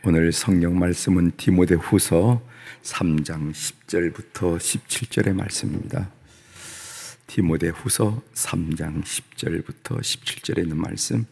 오늘 성경 말씀은 디모데후서 3장 10절부터 17절의 말씀입니다. 디모데후서 3장 10절부터 17절에 있는 말씀.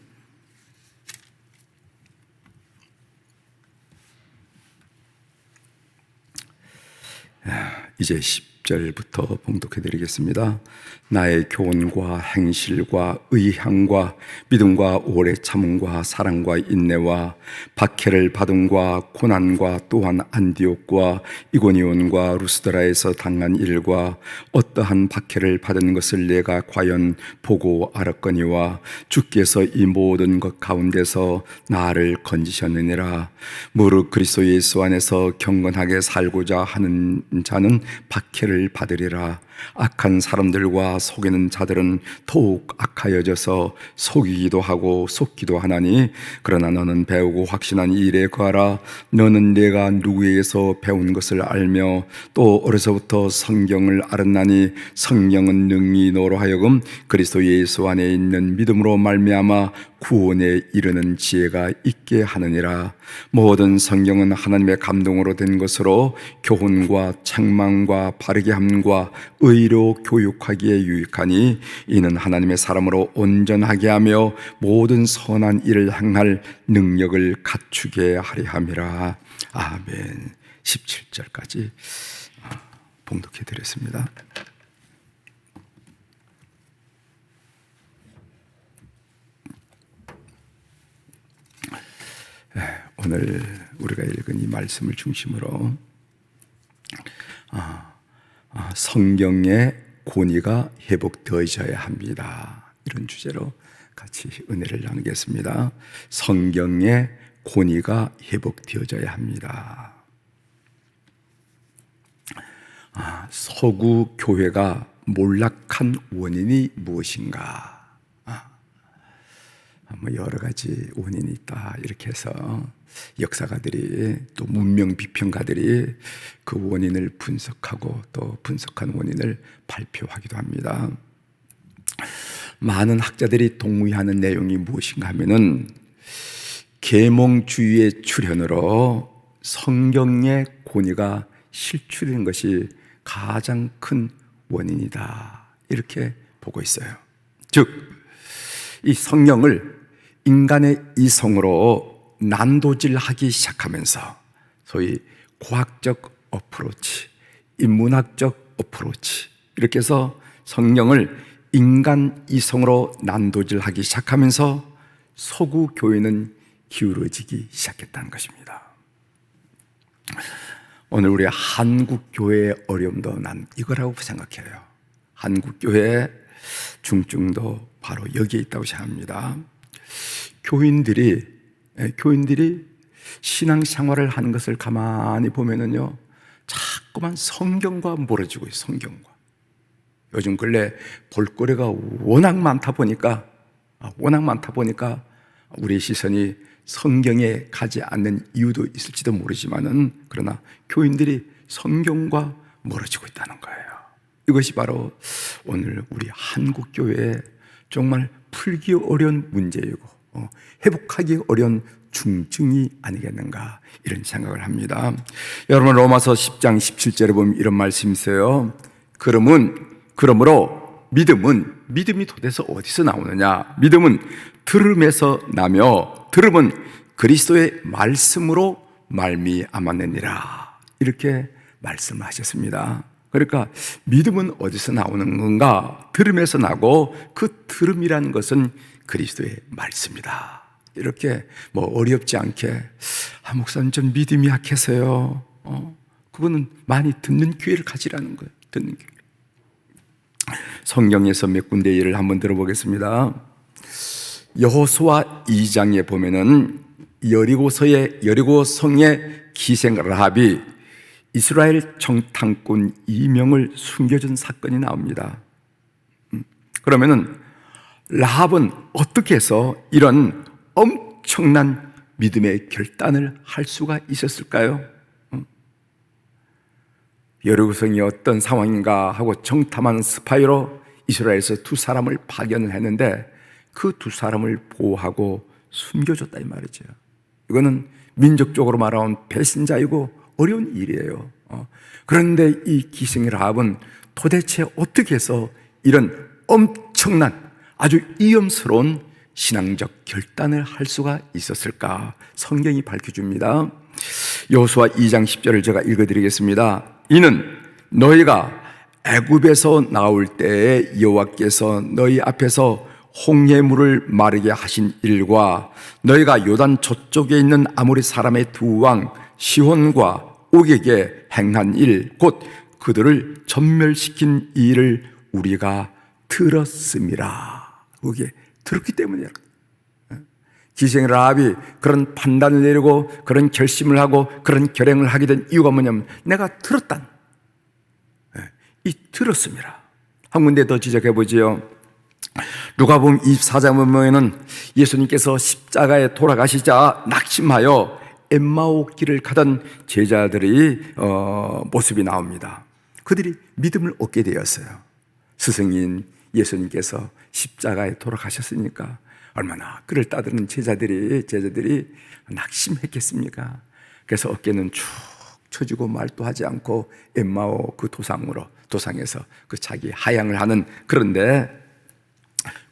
이제 10절부터 봉독해 드리겠습니다. 나의 교훈과 행실과 의향과 믿음과 오래 참음과 사랑과 인내와 박해를 받음과 고난과 또한 안디옥과 이고니온과 루스드라에서 당한 일과 어떠한 박해를 받은 것을 내가 과연 보고 알았거니와 주께서 이 모든 것 가운데서 나를 건지셨느니라. 무릇 그리스도 예수 안에서 경건하게 살고자 하는 자는 박해를 받으리라. 악한 사람들과 속이는 자들은 더욱 악하여져서 속이기도 하고 속기도 하나니, 그러나 너는 배우고 확신한 이 일에 거하라. 너는 내가 누구에게서 배운 것을 알며 또 어려서부터 성경을 알았나니, 성경은 능히 너로 하여금 그리스도 예수 안에 있는 믿음으로 말미암아 구원에 이르는 지혜가 있게 하느니라. 모든 성경은 하나님의 감동으로 된 것으로 교훈과 책망과 바르게 함과 의로 교육하기에 유익하니, 이는 하나님의 사람으로 온전하게 하며 모든 선한 일을 행할 능력을 갖추게 하려 함이라. 아멘. 17절까지 봉독해 드렸습니다. 오늘 우리가 읽은 이 말씀을 중심으로 성경의 권위가 회복되어져야 합니다, 이런 주제로 같이 은혜를 나누겠습니다. 성경의 권위가 회복되어져야 합니다. 서구 교회가 몰락한 원인이 무엇인가? 여러 가지 원인이 있다, 이렇게 해서 역사가들이 또 문명 비평가들이 그 원인을 분석하고 또 분석한 원인을 발표하기도 합니다. 많은 학자들이 동의하는 내용이 무엇인가 하면은, 계몽주의의 출현으로 성경의 권위가 실추된 것이 가장 큰 원인이다, 이렇게 보고 있어요. 즉, 이 성경을 인간의 이성으로 난도질하기 시작하면서 소위 과학적 어프로치, 인문학적 어프로치, 이렇게 해서 성경을 인간 이성으로 난도질하기 시작하면서 서구 교회는 기울어지기 시작했다는 것입니다. 오늘 우리 한국 교회의 어려움도 난 이거라고 생각해요. 한국 교회의 중증도 바로 여기에 있다고 생각합니다. 교인들이 신앙생활을 하는 것을 가만히 보면은요, 자꾸만 성경과 멀어지고 있어요. 성경과. 요즘 근래 볼거리가 워낙 많다 보니까 우리의 시선이 성경에 가지 않는 이유도 있을지도 모르지만은, 그러나 교인들이 성경과 멀어지고 있다는 거예요. 이것이 바로 오늘 우리 한국 교회의 정말 풀기 어려운 문제이고 회복하기 어려운 중증이 아니겠는가, 이런 생각을 합니다. 여러분, 로마서 10장 17절에 보면 이런 말씀이 있어요. 그러므로 믿음이 도대체 어디서 나오느냐? 믿음은 들음에서 나며 들음은 그리스도의 말씀으로 말미암았느니라, 이렇게 말씀하셨습니다. 그러니까 믿음은 어디서 나오는 건가? 들음에서 나고, 그 들음이라는 것은 그리스도의 말씀이다. 이렇게 어렵지 않게, 목사님 좀 믿음이 약해서요. 그거는 많이 듣는 기회를 가지라는 거예요. 듣는 기회. 성경에서 몇 군데 예를 한번 들어보겠습니다. 여호수아 2장에 보면은 여리고성의 기생 라합이 이스라엘 정탐꾼 2명을 숨겨준 사건이 나옵니다. 그러면은 라합은 어떻게 해서 이런 엄청난 믿음의 결단을 할 수가 있었을까요? 여리고성이 어떤 상황인가 하고 정탐하는 스파이로 이스라엘에서 두 사람을 파견을 했는데, 그 두 사람을 보호하고 숨겨줬다, 이 말이죠. 이거는 민족적으로 말하면 배신자이고 어려운 일이에요. 그런데 이 기생 라합은 도대체 어떻게 해서 이런 엄청난 아주 위험스러운 신앙적 결단을 할 수가 있었을까? 성경이 밝혀줍니다. 여호수아 2장 10절을 제가 읽어드리겠습니다. 이는 너희가 애굽에서 나올 때에 여호와께서 너희 앞에서 홍해 물을 마르게 하신 일과 너희가 요단 저쪽에 있는 아모리 사람의 두 왕 시혼과 옥에게 행한 일, 곧 그들을 전멸시킨 일을 우리가 들었음이라. 그게 들었기 때문이야. 기생 라합이 그런 판단을 내리고 그런 결심을 하고 그런 결행을 하게 된 이유가 뭐냐면 내가 들었다. 이 들었습니다. 한 군데 더 지적해 보지요. 누가복음 24장 보면은 예수님께서 십자가에 돌아가시자 낙심하여 엠마오 길을 가던 제자들의 모습이 나옵니다. 그들이 믿음을 얻게 되었어요. 스승인 예수님께서 십자가에 돌아가셨으니까 얼마나 그를 따르는 제자들이 낙심했겠습니까? 그래서 어깨는 축 처지고 말도 하지 않고 엠마오 그 도상에서 그 자기 하양을 하는, 그런데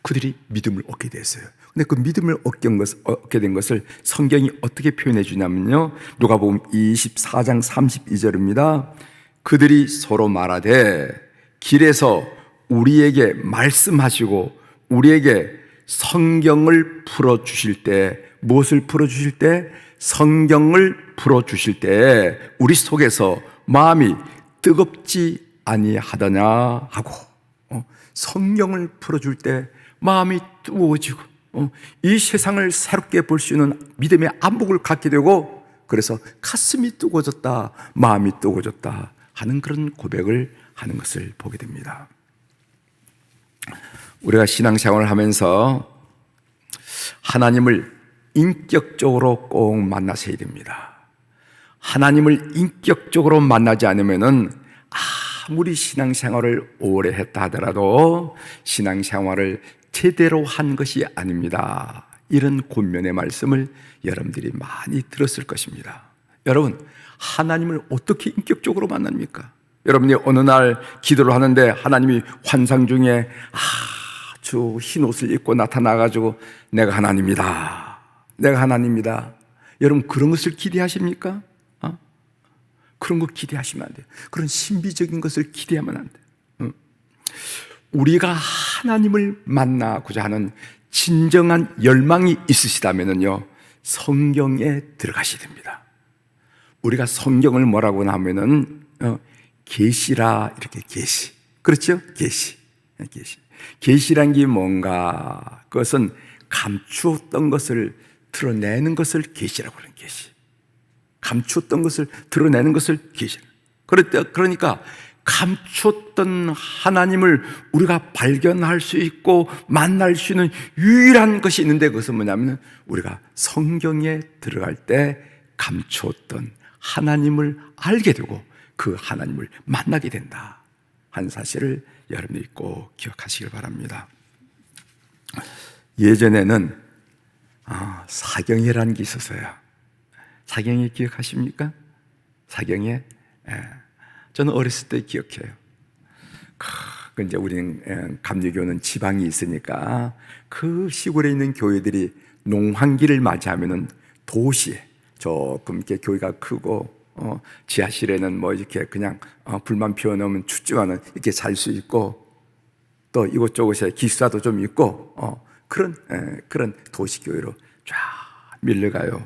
그들이 믿음을 얻게 됐어요. 근데 그 믿음을 얻게 된 것을 성경이 어떻게 표현해 주냐면요, 누가복음 24장 32절입니다. 그들이 서로 말하되 길에서 우리에게 말씀하시고 우리에게 성경을 풀어주실 때, 무엇을 풀어주실 때? 성경을 풀어주실 때 우리 속에서 마음이 뜨겁지 아니하더냐 하고, 성경을 풀어줄 때 마음이 뜨거워지고 이 세상을 새롭게 볼 수 있는 믿음의 안목을 갖게 되고, 그래서 가슴이 뜨거워졌다, 마음이 뜨거워졌다 하는 그런 고백을 하는 것을 보게 됩니다. 우리가 신앙생활을 하면서 하나님을 인격적으로 꼭 만나셔야 됩니다. 하나님을 인격적으로 만나지 않으면은 아무리 신앙생활을 오래 했다 하더라도 신앙생활을 제대로 한 것이 아닙니다. 이런 권면의 말씀을 여러분들이 많이 들었을 것입니다. 여러분, 하나님을 어떻게 인격적으로 만납니까? 여러분이 어느 날 기도를 하는데 하나님이 환상 중에 아주 흰 옷을 입고 나타나가지고 내가 하나님이다, 내가 하나님이다. 여러분, 그런 것을 기대하십니까? 그런 거 기대하시면 안 돼요. 그런 신비적인 것을 기대하면 안 돼요. 우리가 하나님을 만나고자 하는 진정한 열망이 있으시다면요, 성경에 들어가셔야 됩니다. 우리가 성경을 뭐라고 하면은 계시라, 이렇게 계시, 그렇죠? 계시. 계시란 게 뭔가? 그것은 감추었던 것을 드러내는 것을 계시라고 하는, 계시. 감추었던 것을 드러내는 것을 계시. 그러니까 감추었던 하나님을 우리가 발견할 수 있고 만날 수 있는 유일한 것이 있는데, 그것은 뭐냐면 우리가 성경에 들어갈 때 감추었던 하나님을 알게 되고 그 하나님을 만나게 된다 하는 사실을 여러분들이 꼭 기억하시길 바랍니다. 예전에는 사경이라는 게 있었어요. 사경이 기억하십니까? 사경에, 저는 어렸을 때 기억해요. 이제 우리는 감리교는 지방이 있으니까 그 시골에 있는 교회들이 농한기를 맞이하면은 도시에 조금 이렇게 교회가 크고 지하실에는 뭐 이렇게 그냥 불만 피워놓으면 춥지만은 이렇게 잘 수 있고, 또 이곳저곳에 기숙사도 좀 있고 그런 도시 교회로 쫙 밀려가요.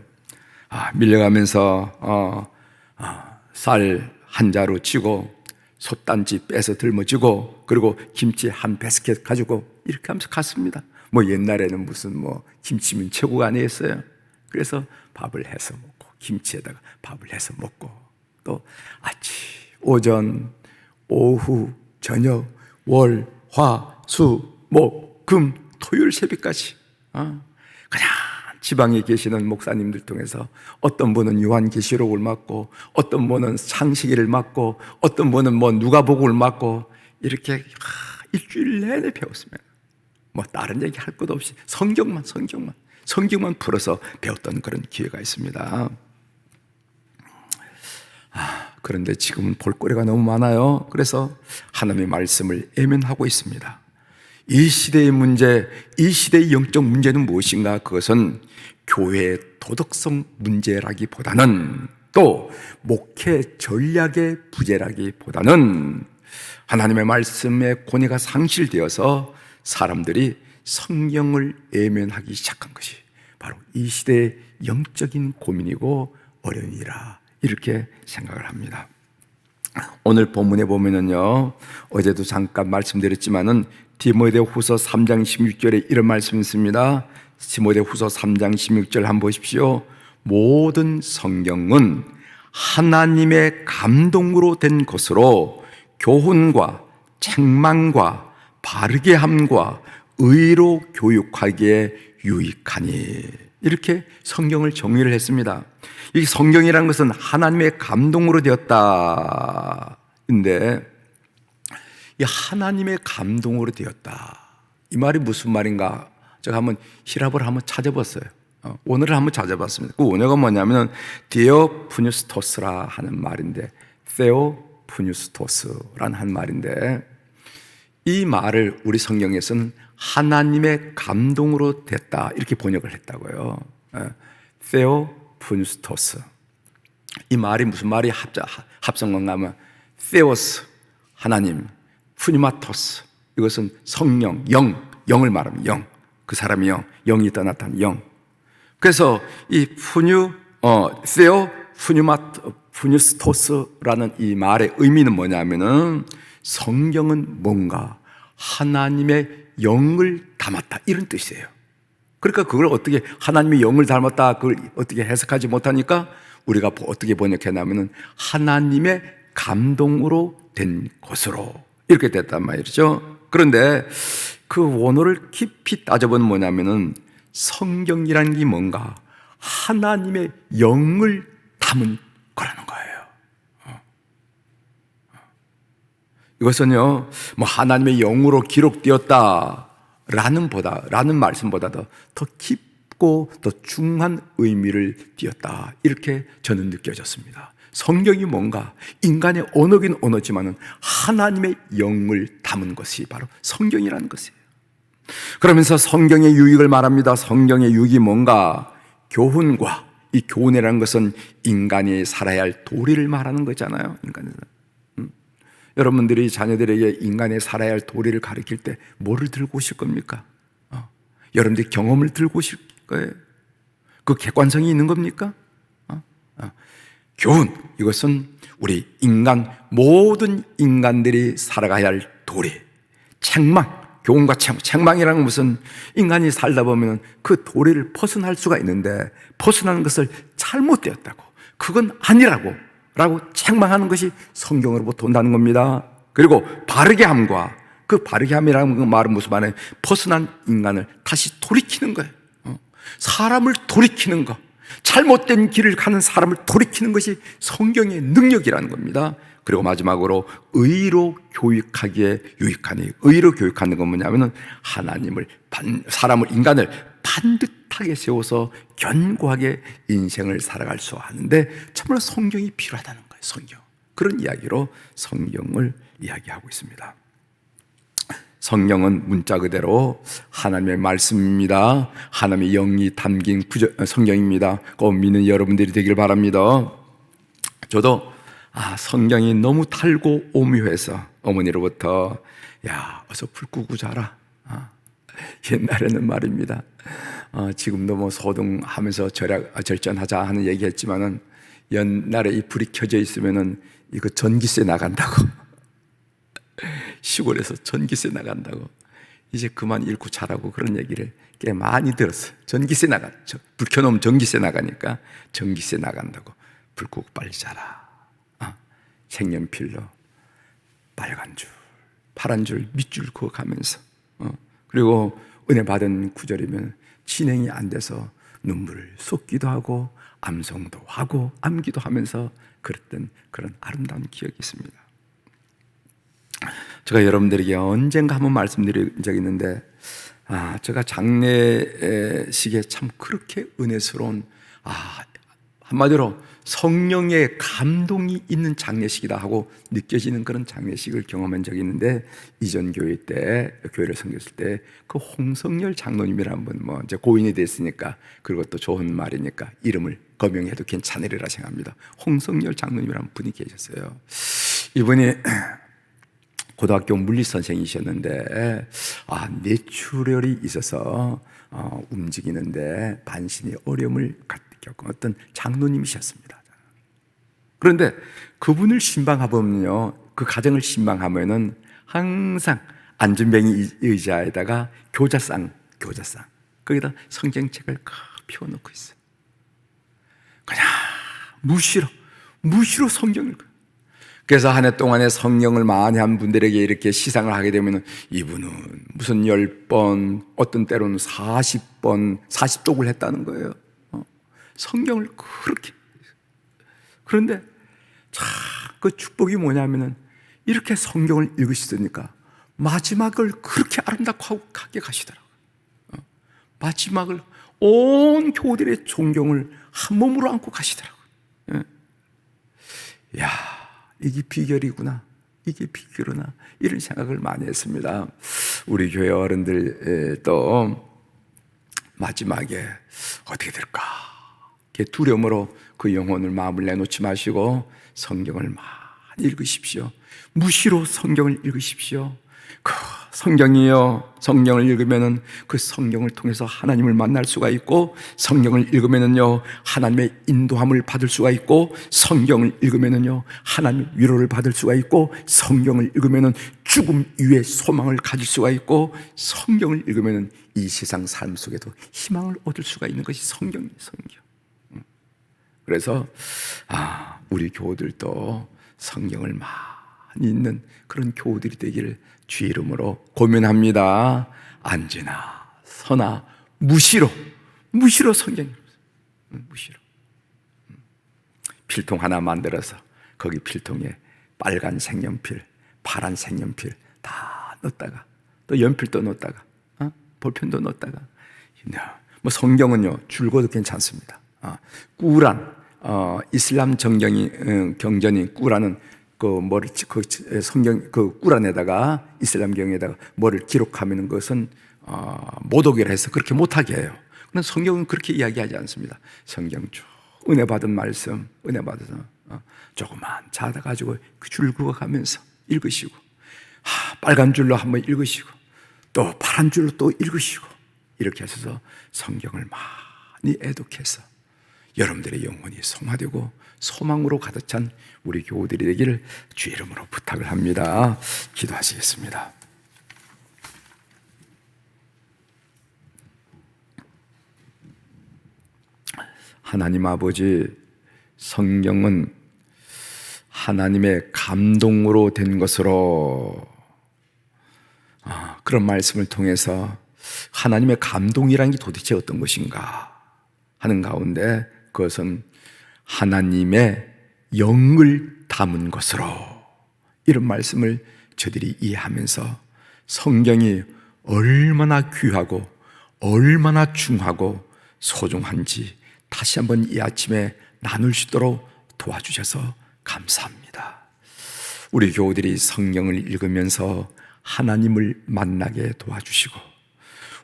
밀려가면서 쌀 한 자루 치고 솥단지 빼서 들머지고, 그리고 김치 한 바스켓 가지고 이렇게 하면서 갔습니다. 뭐 옛날에는 무슨 김치면 최고가 아니었어요. 그래서 밥을 해서 먹고, 김치에다가 밥을 해서 먹고, 또 아침, 오전, 오후, 저녁, 월, 화, 수, 목, 금, 토요일 새벽까지 그냥 지방에 계시는 목사님들 통해서 어떤 분은 요한계시록을 맡고, 어떤 분은 창세기를 맡고, 어떤 분은 누가복음을 맡고, 이렇게 일주일 내내 배웠습니다. 다른 얘기 할 것도 없이 성경만 풀어서 배웠던 그런 기회가 있습니다. 그런데 지금은 볼거리가 너무 많아요. 그래서 하나님의 말씀을 외면하고 있습니다. 이 시대의 문제, 이 시대의 영적 문제는 무엇인가? 그것은 교회의 도덕성 문제라기보다는, 또 목회 전략의 부재라기보다는 하나님의 말씀의 권위가 상실되어서 사람들이 성경을 외면하기 시작한 것이 바로 이 시대의 영적인 고민이고 어려움이라, 이렇게 생각을 합니다. 오늘 본문에 보면은요, 어제도 잠깐 말씀드렸지만은 디모데후서 3장 16절에 이런 말씀이 있습니다. 디모데후서 3장 16절 한번 보십시오. 모든 성경은 하나님의 감동으로 된 것으로 교훈과 책망과 바르게 함과 의로 교육하기에 유익하니, 이렇게 성경을 정의를 했습니다. 이 성경이라는 것은 하나님의 감동으로 되었다인데, 이 하나님의 감동으로 되었다, 이 말이 무슨 말인가? 제가 한번 히랍을 한번 찾아봤어요. 원어를 한번 찾아봤습니다. 그 원어가 뭐냐면 데오푸뉴스토스라 하는 말인데, 데오푸뉴스토스라는 한 말인데, 이 말을 우리 성경에서는 하나님의 감동으로 됐다, 이렇게 번역을 했다고요. 데오푸뉴스토스, 이 말이 무슨 말이 합성어인가 하면 데오스 하나님, 푸니마토스 이것은 성령, 영을 말하면 영, 그 사람이 영이 있다 나타난 영. 그래서 이 푸뉴스토스라는 이 말의 의미는 뭐냐면은 성경은 뭔가 하나님의 영을 담았다, 이런 뜻이에요. 그러니까 그걸 어떻게 하나님의 영을 닮았다, 그걸 어떻게 해석하지 못하니까 우리가 어떻게 번역했냐면은 하나님의 감동으로 된 것으로, 이렇게 됐단 말이죠. 그런데 그 원어를 깊이 따져보면 뭐냐면은 성경이라는 게 뭔가 하나님의 영을 담은 거라는 거예요. 이것은요, 뭐 하나님의 영으로 기록되었다라는 말씀보다도 더 깊고 더 중한 의미를 띄었다, 이렇게 저는 느껴졌습니다. 성경이 뭔가 인간의 언어긴 언어지만은 하나님의 영을 담은 것이 바로 성경이라는 것이에요. 그러면서 성경의 유익을 말합니다. 성경의 유익이 뭔가? 교훈과, 이 교훈이라는 것은 인간이 살아야 할 도리를 말하는 거잖아요. 여러분들이 자녀들에게 인간이 살아야 할 도리를 가르칠 때 뭐를 들고 오실 겁니까? 여러분들이 경험을 들고 오실 거예요. 그 객관성이 있는 겁니까? 교훈, 이것은 우리 모든 인간들이 살아가야 할 도리. 책망, 교훈과 책망이라는 것은 인간이 살다 보면 그 도리를 벗어날 수가 있는데, 벗어나는 것을 잘못되었다고, 그건 아니라고 책망하는 것이 성경으로부터 온다는 겁니다. 그리고 바르게 함과, 그 바르게 함이라는 말은 무슨 말이에요? 벗어난 인간을 다시 돌이키는 거예요. 사람을 돌이키는 거, 잘못된 길을 가는 사람을 돌이키는 것이 성경의 능력이라는 겁니다. 그리고 마지막으로 의로 교육하기에 유익하니, 의로 교육하는 건 뭐냐면은 인간을 반듯하게 세워서 견고하게 인생을 살아갈 수 하는데 참으로 성경이 필요하다는 거예요. 성경, 그런 이야기로 성경을 이야기하고 있습니다. 성경은 문자 그대로 하나님의 말씀입니다. 하나님의 영이 담긴 성경입니다. 꼭 믿는 여러분들이 되길 바랍니다. 저도 성경이 너무 달고 오묘해서 어머니로부터 어서 불 끄고 자라. 옛날에는 말입니다. 지금도 뭐 소등하면서 절전하자 하는 얘기했지만은 옛날에 이 불이 켜져 있으면은 이거 전기세 나간다고. 시골에서 전기세 나간다고. 이제 그만 읽고 자라고, 그런 얘기를 꽤 많이 들었어요. 전기세 불 켜놓으면 전기세 나가니까 전기세 나간다고. 불 끄고 빨리 자라. 색연필로 빨간 줄, 파란 줄, 밑줄 그어가면서, 그리고 은혜 받은 구절이면 진행이 안 돼서 눈물을 쏟기도 하고 암송도 하고 암기도 하면서 그랬던 그런 아름다운 기억이 있습니다. 제가 여러분들에게 언젠가 한번 말씀드린 적이 있는데, 제가 장례식에 참 그렇게 은혜스러운, 한마디로 성령의 감동이 있는 장례식이다 하고 느껴지는 그런 장례식을 경험한 적이 있는데, 이전 교회 때, 교회를 섬겼을 때 그 홍성열 장로님이라는 분, 뭐 이제 고인이 됐으니까 그리고 또 좋은 말이니까 이름을 거명해도 괜찮으리라 생각합니다. 홍성열 장로님이라는 분이 계셨어요. 이분이 고등학교 물리 선생이셨는데 뇌출혈이 있어서 움직이는데 반신이 어려움을 겪은 어떤 장로님이셨습니다. 그런데 그분을 신방하면요, 그 가정을 신방하면은 항상 안전뱅이 의자에다가 교자상 거기다 성경책을 펴놓고 있어요. 그냥 무시로 성경을. 그래서 한 해 동안에 성경을 많이 한 분들에게 이렇게 시상을 하게 되면 이분은 무슨 10번, 어떤 때로는 40번, 40독을 했다는 거예요. 성경을 그렇게. 그런데 참 그 축복이 뭐냐면은 이렇게 성경을 읽으시니까 마지막을 그렇게 아름답게 가시더라고요. 마지막을 온 교우들의 존경을 한 몸으로 안고 가시더라고요. 야, 이게 비결이구나, 이게 비결이구나, 이런 생각을 많이 했습니다. 우리 교회 어른들 또 마지막에 어떻게 될까 두려움으로 그 영혼을 마음을 내놓지 마시고 성경을 많이 읽으십시오. 무시로 성경을 읽으십시오. 그 성경을 읽으면은 그 성경을 통해서 하나님을 만날 수가 있고, 성경을 읽으면은요 하나님의 인도함을 받을 수가 있고, 성경을 읽으면은요 하나님의 위로를 받을 수가 있고, 성경을 읽으면은 죽음 이후에 소망을 가질 수가 있고, 성경을 읽으면은 이 세상 삶 속에도 희망을 얻을 수가 있는 것이 성경이에요. 성경. 그래서 우리 교우들도 성경을 많이 읽는 그런 교우들이 되기를 주의 이름으로 고면합니다. 앉으나 서나 무시로 성경, 무시로. 필통 하나 만들어서 거기 필통에 빨간 색연필, 파란 색연필 다 넣었다가, 또 연필도 넣었다가, 볼펜도 넣었다가. 뭐 성경은요 줄거도 괜찮습니다. 꾸란, 이슬람 경전이 꾸란은 성경 꾸란에다가, 이슬람 경에다가 뭐를 기록하면 그것은 모독이라 해서 그렇게 못하게 해요. 그런데 성경은 그렇게 이야기하지 않습니다. 성경 쭉 은혜 받은 말씀, 은혜 받아서 조그만 자다 가지고 그 줄 그어가면서 읽으시고, 빨간 줄로 한번 읽으시고, 또 파란 줄로 또 읽으시고, 이렇게 하셔서 성경을 많이 애독해서 여러분들의 영혼이 성화되고 소망으로 가득 찬 우리 교우들이 되기를 주의 이름으로 부탁을 합니다. 기도하시겠습니다. 하나님 아버지, 성경은 하나님의 감동으로 된 것으로, 그런 말씀을 통해서 하나님의 감동이라는 게 도대체 어떤 것인가 하는 가운데, 그것은 하나님의 영을 담은 것으로, 이런 말씀을 저들이 이해하면서 성경이 얼마나 귀하고 얼마나 중하고 소중한지 다시 한번 이 아침에 나눌 수 있도록 도와주셔서 감사합니다. 우리 교우들이 성경을 읽으면서 하나님을 만나게 도와주시고,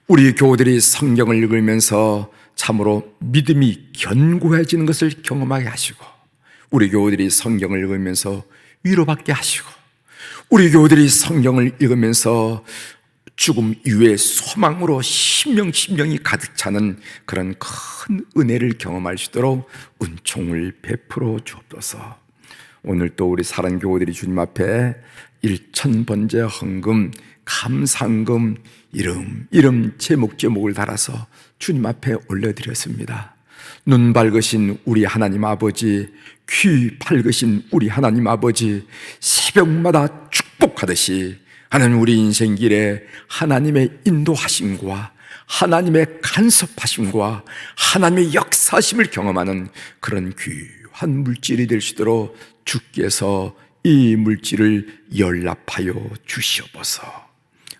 우리 교우들이 성경을 읽으면서 참으로 믿음이 견고해지는 것을 경험하게 하시고, 우리 교우들이 성경을 읽으면서 위로받게 하시고, 우리 교우들이 성경을 읽으면서 죽음 이후의 소망으로 신명이 가득 차는 그런 큰 은혜를 경험할 수 있도록 은총을 베풀어 주옵소서. 오늘 또 우리 사랑 교우들이 주님 앞에 1,000번째 헌금, 감상금, 이름 제목을 달아서 주님 앞에 올려드렸습니다. 눈 밝으신 우리 하나님 아버지, 귀 밝으신 우리 하나님 아버지, 새벽마다 축복하듯이 하나님 우리 인생길에 하나님의 인도하심과 하나님의 간섭하심과 하나님의 역사심을 경험하는 그런 귀한 물질이 될 수 있도록 주께서 이 물질을 연락하여 주시옵소서.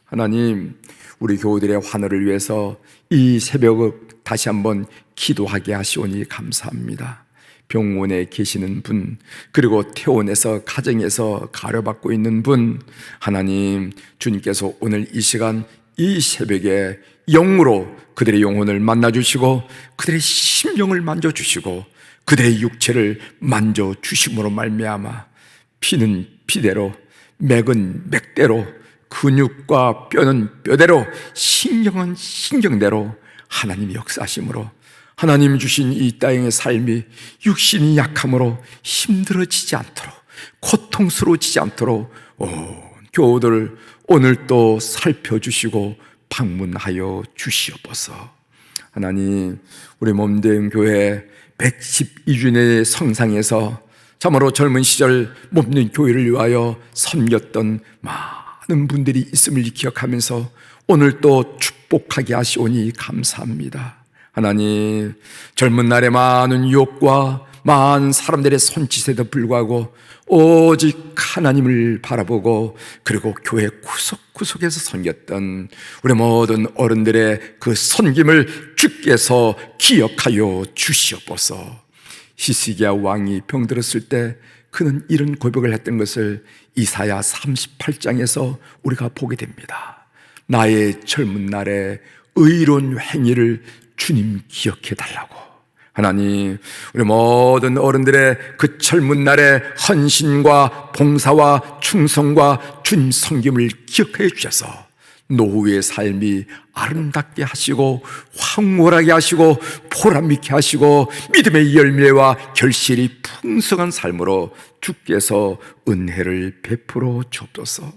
하나님, 우리 교우들의 환호를 위해서 이 새벽을 다시 한번 기도하게 하시오니 감사합니다. 병원에 계시는 분, 그리고 퇴원해서 가정에서 가려받고 있는 분, 하나님, 주님께서 오늘 이 시간 이 새벽에 영으로 그들의 영혼을 만나주시고 그들의 심령을 만져주시고 그들의 육체를 만져주심으로 말미암아 피는 피대로, 맥은 맥대로, 근육과 뼈는 뼈대로, 신경은 신경대로 하나님이 역사하심으로 하나님 주신 이 땅의 삶이 육신이 약함으로 힘들어지지 않도록, 고통스러워지지 않도록 교우들을 오늘 또 살펴주시고 방문하여 주시옵소서. 하나님, 우리 몸된 교회 112주년의 성상에서 참으로 젊은 시절 몸된 교회를 위하여 섬겼던 많은 분들이 있음을 기억하면서 오늘 또 축복하게 하시오니 감사합니다. 하나님, 젊은 날에 많은 유혹과 많은 사람들의 손짓에도 불구하고 오직 하나님을 바라보고 그리고 교회 구석구석에서 섬겼던 우리 모든 어른들의 그 섬김을 주께서 기억하여 주시옵소서. 히스기야 왕이 병들었을 때 그는 이런 고백을 했던 것을 이사야 38장에서 우리가 보게 됩니다. 나의 젊은 날에 의로운 행위를 주님 기억해 달라고. 하나님, 우리 모든 어른들의 그 젊은 날의 헌신과 봉사와 충성과 주님 섬김을 기억해 주셔서 노후의 삶이 아름답게 하시고 황홀하게 하시고 보람있게 하시고 믿음의 열매와 결실이 풍성한 삶으로 주께서 은혜를 베풀어 주옵소서.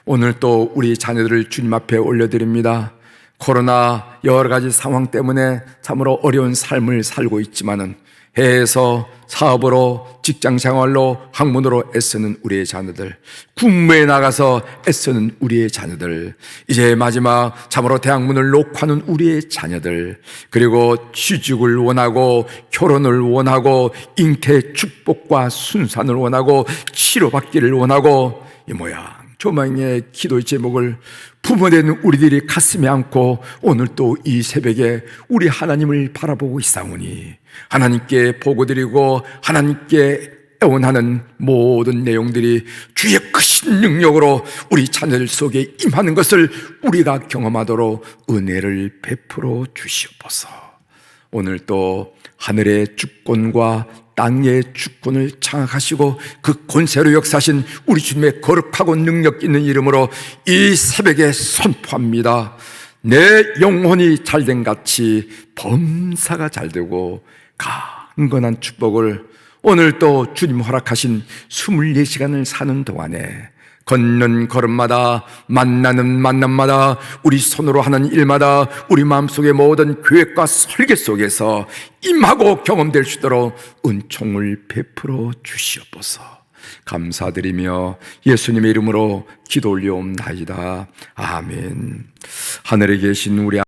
오늘 또 우리 자녀들을 주님 앞에 올려드립니다. 코로나 여러 가지 상황 때문에 참으로 어려운 삶을 살고 있지만은 해외에서 사업으로, 직장 생활로, 학문으로 애쓰는 우리의 자녀들, 군무에 나가서 애쓰는 우리의 자녀들, 이제 마지막 참으로 대학문을 녹화하는 우리의 자녀들, 그리고 취직을 원하고 결혼을 원하고 잉태 축복과 순산을 원하고 치료받기를 원하고 이 모양 조망의 기도의 제목을 부모된 우리들이 가슴에 안고 오늘 또 이 새벽에 우리 하나님을 바라보고 있사오니 하나님께 보고드리고 하나님께 애원하는 모든 내용들이 주의 크신 능력으로 우리 자녀들 속에 임하는 것을 우리가 경험하도록 은혜를 베풀어 주시옵소서. 오늘 또 하늘의 주권과 땅의 주권을 장악하시고 그 권세로 역사하신 우리 주님의 거룩하고 능력 있는 이름으로 이 새벽에 선포합니다. 내 영혼이 잘된 같이 범사가 잘되고 강건한 축복을 오늘 또 주님 허락하신 24시간을 사는 동안에 걷는 걸음마다 만나는 만남마다 우리 손으로 하는 일마다 우리 마음속의 모든 계획과 설계 속에서 임하고 경험될 수 있도록 은총을 베풀어 주시옵소서. 감사드리며 예수님의 이름으로 기도 올려옵나이다. 아멘. 하늘에 계신 우리